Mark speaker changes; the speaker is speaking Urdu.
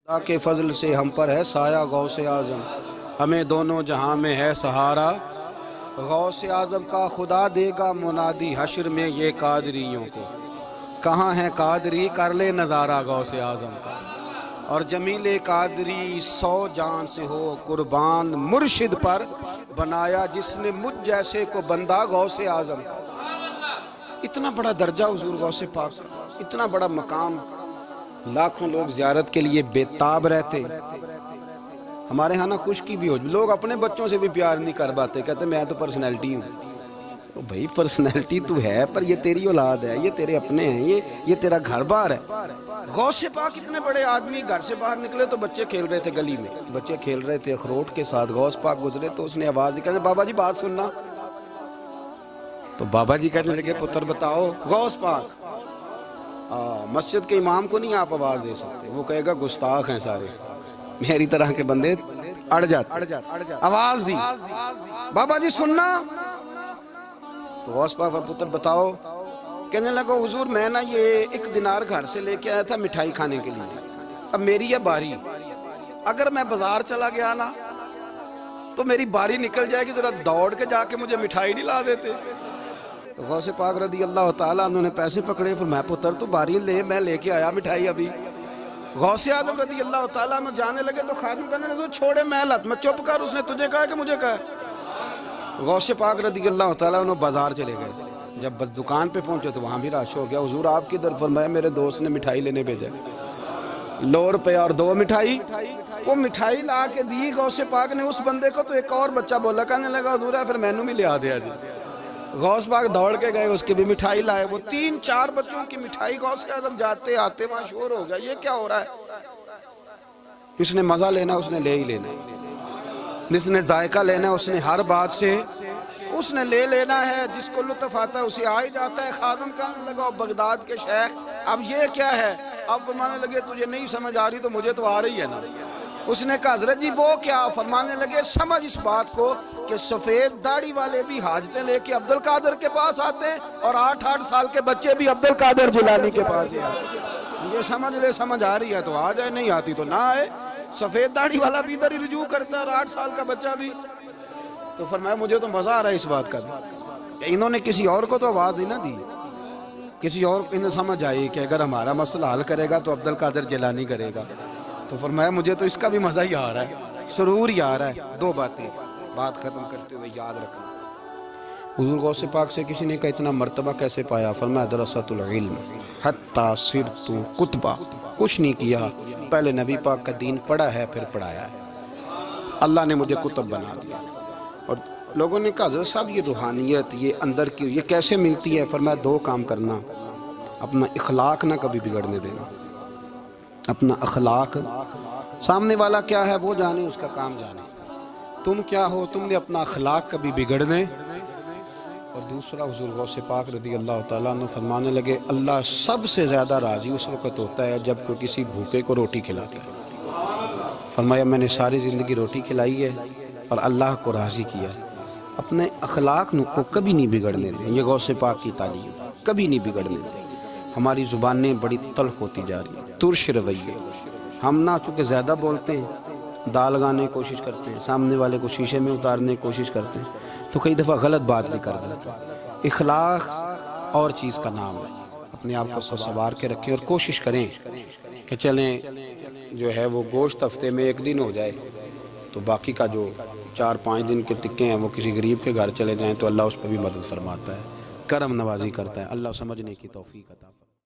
Speaker 1: خدا کے فضل سے ہم پر ہے سایہ غوث اعظم، ہمیں دونوں جہاں میں ہے سہارا۔ غوث اعظم کا خدا دے گا منادی حشر میں یہ قادریوں کو، کہاں ہے قادری کر لے نظارہ غوث اعظم کا۔ اور جمیل قادری 100 جان سے ہو قربان، مرشد پر بنایا جس نے مجھ جیسے کو بندہ غوث اعظم کا۔ اتنا بڑا درجہ حضور غوث پاک کا، اتنا بڑا مقام، لاکھوں لوگ زیارت کے لیے بےتاب رہتے۔ ہمارے ہاں نا خشکی بھی ہو، لوگ اپنے بچوں سے بھی پیار نہیں کر پاتے، کہتے میں تو پرسنالٹی ہوں۔ بھائی پرسنالٹی تو ہے، پر یہ تیری اولاد ہے، یہ تیرے اپنے ہیں، یہ تیرا گھر بار ہے۔ غوث پاک اتنے بڑے آدمی گھر سے باہر نکلے تو بچے کھیل رہے تھے گلی میں، بچے کھیل رہے تھے اخروٹ کے ساتھ، غوث پاک گزرے تو اس نے آواز دی، کہتے بابا جی بات سننا۔ تو بابا جی کہنے لگے پتر بتاؤ۔ غوث پاک مسجد کے امام کو نہیں آپ آواز دے سکتے، وہ کہے گا گستاخ ہیں سارے، میری طرح کے بندے اڑ جاتے۔ آواز دی بابا جی سننا۔ تو غوث پاک پتر بتاؤ۔ کہنے لگا حضور میں نا یہ 1 دینار گھر سے لے کے آیا تھا مٹھائی کھانے کے لیے، اب میری ہے باری، اگر میں بازار چلا گیا نا تو میری باری نکل جائے گی، ذرا دوڑ کے جا کے مجھے مٹھائی نہیں لا دیتے؟ تو غوث پاک رضی اللہ تعالیٰ انہوں نے پیسے پکڑے، پھر میں پتر تو باری لے، میں لے کے آیا مٹھائی ابھی۔ غوث اعظم رضی اللہ تعالیٰ عنہ جانے لگے تو خادم کہنے لگے چھوڑے محلت میں، چپ کر، اس نے تجھے کہا کہ مجھے کہا۔ غوث پاک رضی اللہ تعالیٰ عنہ بازار چلے گئے، جب بس دکان پہ پہنچے تو وہاں بھی رش ہو گیا۔ حضور آپ کی طرف فرمایا میرے دوست نے مٹھائی لینے بھیجا، 100 روپے اور 2 مٹھائی۔ وہ مٹھائی لا کے دی غوث پاک نے اس بندے کو، تو ایک اور بچہ بولا، کہنے لگا حضور ہے پھر مینوں بھی لیا دیا جی۔ غوث پاک دوڑ کے گئے، اس کی بھی مٹھائی لائے، وہ 3-4 بچوں کی مٹھائی غوث اعظم جاتے آتے وہاں شور ہو گیا، یہ کیا ہو رہا ہے؟ جس نے مزہ لینا اس نے لے ہی لینا، جس نے ذائقہ لینا اس نے ہر بات سے اس نے لے لینا ہے، جس کو لطف آتا ہے اسے آ ہی جاتا ہے۔ خادم کہنے لگا بغداد کے شیخ اب یہ کیا ہے؟ اب فرمانے لگے تجھے نہیں سمجھ آ رہی تو مجھے تو آ رہی ہے نا۔ اس نے کہا حضرت جی وہ کیا؟ فرمانے لگے سمجھ اس بات کو کہ سفید داڑھی والے بھی حاجتیں لے کے عبد القادر کے پاس آتے ہیں، اور 8-8 سال کے بچے بھی عبد القادر جیلانی کے پاس آتے ہیں۔ یہ سمجھ لے، سمجھ آ رہی ہے تو آ جائے، نہیں آتی تو نہ آئے۔ سفید داڑھی والا بھی ادھر ہی رجوع کرتا ہے اور 8 سال کا بچہ بھی۔ تو فرمایا مجھے تو مزہ آ رہا ہے اس بات کا، انہوں نے کسی اور کو تو آواز نہیں نہ دی، کسی اور کو انہیں سمجھ آئی کہ اگر ہمارا مسئلہ حل کرے گا تو عبد القادر جیلانی کرے گا۔ تو فرمایا مجھے تو اس کا بھی مزہ ہی آ رہا ہے، سرور ہی آ رہا ہے۔ 2 باتیں بات ختم کرتے ہوئے یاد رکھنا۔ حضور غوث پاک سے کسی نے کہا اتنا مرتبہ کیسے پایا؟ فرمایا درست العلم حتی صرت کتبہ، کچھ نہیں کیا، پہلے نبی پاک کا دین پڑھا ہے پھر پڑھایا ہے، اللہ نے مجھے کتب بنا دیا۔ اور لوگوں نے کہا حضرت صاحب یہ روحانیت، یہ اندر کی، یہ کیسے ملتی ہے؟ فرمایا 2 کام کرنا، اپنا اخلاق نہ کبھی بگڑنے دینا، اپنا اخلاق، سامنے والا کیا ہے وہ جانے، اس کا کام جانے، تم کیا ہو، تم نے اپنا اخلاق کبھی بگڑنے۔ اور دوسرا حضور غوث پاک رضی اللہ تعالیٰ عنہ فرمانے لگے اللہ سب سے زیادہ راضی اس وقت ہوتا ہے جب کوئی کسی بھوکے کو روٹی کھلاتا ہے۔ فرمایا میں نے ساری زندگی روٹی کھلائی ہے اور اللہ کو راضی کیا، اپنے اخلاق کو کبھی نہیں بگڑنے دیں۔ یہ غوث پاک کی تعلیم، کبھی نہیں بگڑنے دیں۔ ہماری زبانیں بڑی تلخ ہوتی جا رہی ہیں، ترش رویے، ہم نہ چونکہ زیادہ بولتے ہیں، دال لگانے کی کوشش کرتے ہیں، سامنے والے کو شیشے میں اتارنے کی کوشش کرتے ہیں، تو کئی دفعہ غلط بات بھی کر دیتے ہیں۔ اخلاق اور چیز کا نام ہے، اپنے آپ کو سنوار کے رکھیں اور کوشش کریں کہ چلیں جو ہے وہ گوشت ہفتے میں 1 دن ہو جائے تو باقی کا جو 4-5 دن کے ٹکے ہیں وہ کسی غریب کے گھر چلے جائیں تو اللہ اس پہ بھی مدد فرماتا ہے، کرم نوازی کرتا ہے۔ اللہ سمجھنے کی توفیق عطا فرمائے۔